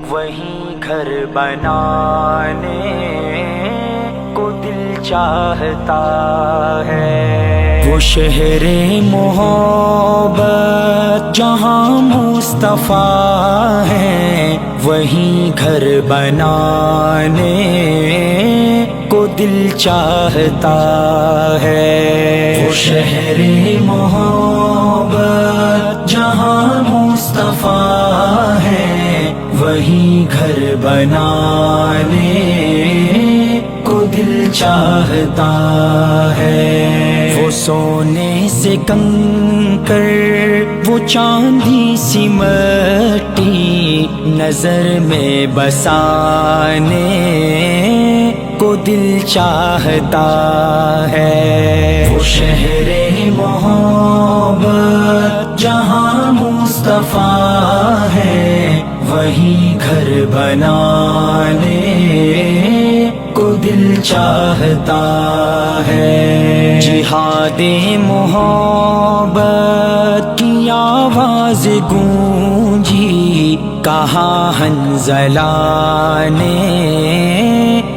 وہیں گھر بنانے کو دل چاہتا ہے۔ وہ شہر محبت جہاں مصطفیٰ ہے، وہیں گھر بنانے کو دل چاہتا ہے۔ وہ شہر محبت جہاں مصطفیٰ ہے، وہیں گھر بنانے کو دل چاہتا ہے۔ وہ سونے سے کنکر، وہ چاندی سی مٹی، نظر میں بسانے کو دل چاہتا ہے۔ وہ شہر محبت جہاں مصطفیٰ ہے، وہیں گھر بنانے کو دل چاہتا ہے۔ جہاد محبت کی آواز گونجی، کہا حنظلہ نے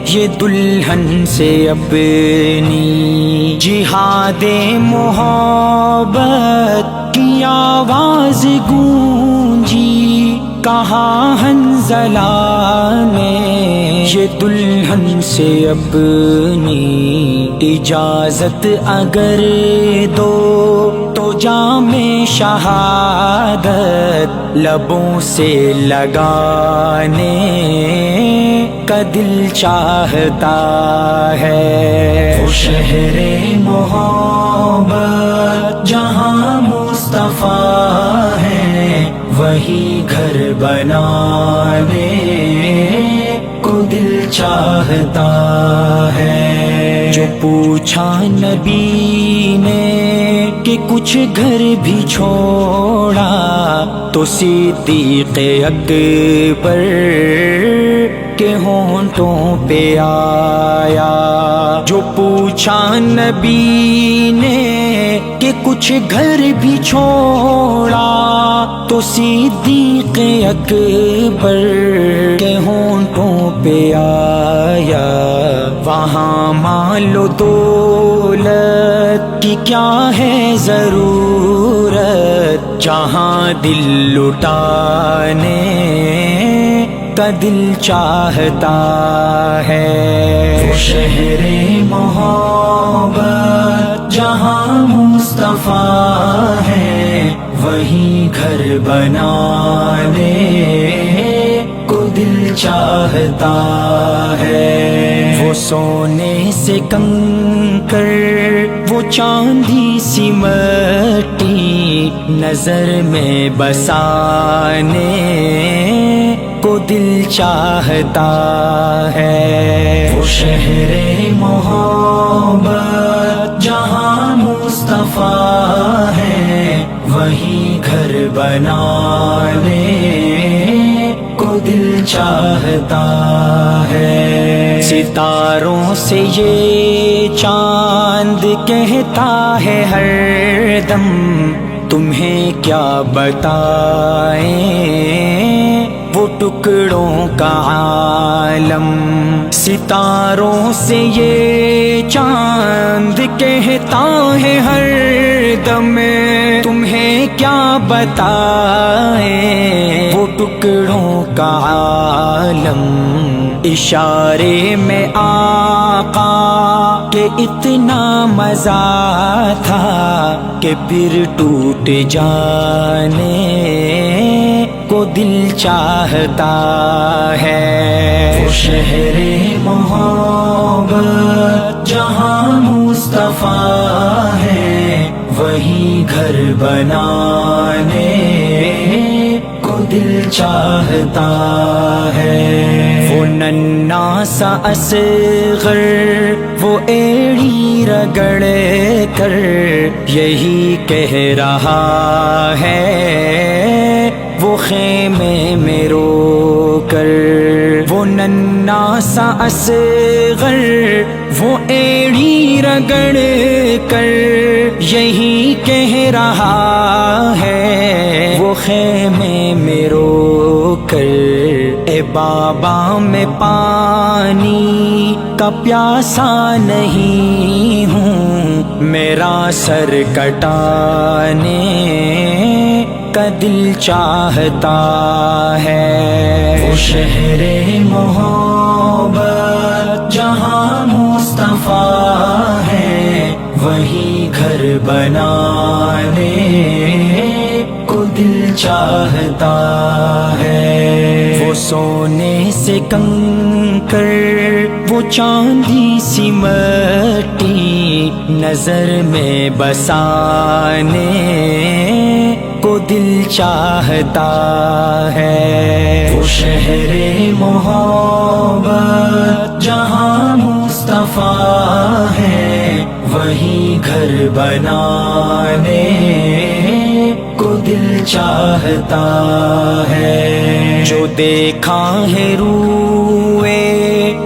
یہ دلہن سے اپنی۔ جہاد محبت کی آواز گونجی، کہا حنظلہ نے یہ دلہن سے اپنی۔ اجازت اگر دو تو جام شہادت لبوں سے لگانے کا دل چاہتا ہے۔ وہ شہر محبت جہاں مصطفیٰ ہے، وہیں گھر بنانے کو دل چاہتا ہے۔ جو پوچھا نبی نے کہ کچھ گھر بھی چھوڑا، تو صدیق اکبر کے ہونٹوں پہ آیا۔ جو پوچھا نبی نے کہ کچھ گھر بھی چھوڑا، تو صدیق اکبر کے ہونٹوں پہ آیا۔ وہاں مال و دولت کی کیا ہے ضرورت، جہاں دل لٹانے کا دل چاہتا ہے۔ وہ شہر محبت جہاں مصطفیٰ ہے، وہیں گھر بنانے کو دل چاہتا ہے۔ وہ سونے سے کنکر، وہ چاندی سی مٹی، نظر میں بسانے کو دل چاہتا ہے۔ وہ شہر محبت جہاں مصطفیٰ ہے، وہیں گھر بنانے کو دل چاہتا ہے۔ ستاروں سے یہ چاند کہتا ہے ہر دم، تمہیں کیا بتائیں وہ ٹکڑوں کا عالم۔ ستاروں سے یہ چاند کہتا ہے ہر دم، تمہیں کیا بتائیں وہ ٹکڑوں کا عالم۔ اشارے میں آقا کہ اتنا مزہ تھا کہ پھر ٹوٹ جانے کو دل چاہتا ہے۔ وہ شہر محبت جہاں مصطفیٰ ہے، وہیں گھر بنانے کو دل چاہتا ہے۔ وہ ننھا سا اصغر، وہ ایڑی رگڑ کر یہی کہہ رہا ہے، وہ خیمے میں رو کر۔ وہ ننھا سا اصغر، وہ ایڑی رگڑ کر یہی کہہ رہا ہے، وہ خیمے میں رو کر۔ اے بابا میں پانی کا پیاسا نہیں ہوں، میرا سر کٹانے کا دل چاہتا ہے۔ وہ شہر محبت جہاں مصطفیٰ ہے، وہی گھر بنانے کو دل چاہتا ہے۔ وہ سونے سے کنکر، وہ چاندی سی مٹی، نظر میں بسانے کو دل چاہتا ہے۔ وہ شہر محبت جہاں مصطفیٰ ہے، وہی گھر بنانے کو دل چاہتا ہے۔ جو دیکھا ہے روئے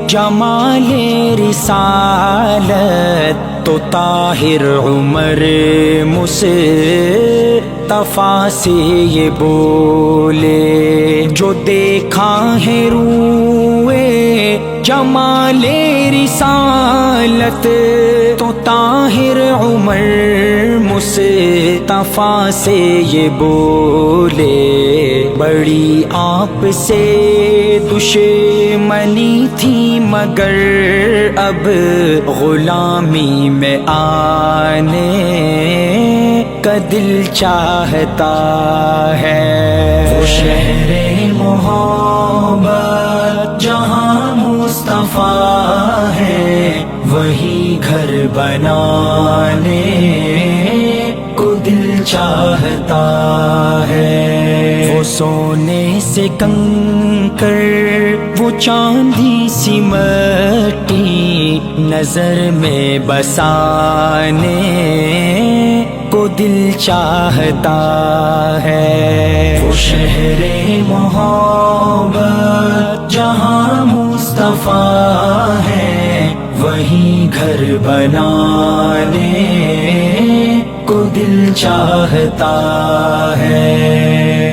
جمال رسالت، تو طاہر عمر مصطفیٰ سے یہ بولے۔ جو دیکھا ہے روئے جمال رسالت، تو طاہر عمر مصطفیٰ سے یہ بولے۔ بڑی آپ سے دشمنی تھی، مگر اب غلامی میں آنے کا دل چاہتا ہے۔ وہ شہر محبت جہاں مصطفیٰ ہے، وہی گھر بنانے کو دل چاہتا ہے۔ وہ سونے سے کنکر، وہ چاندی سی مٹی، نظر میں بسانے کو دل چاہتا ہے۔ وہ شہر محبت جہاں مصطفیٰ ہے، وہی گھر بنانے کو دل چاہتا ہے۔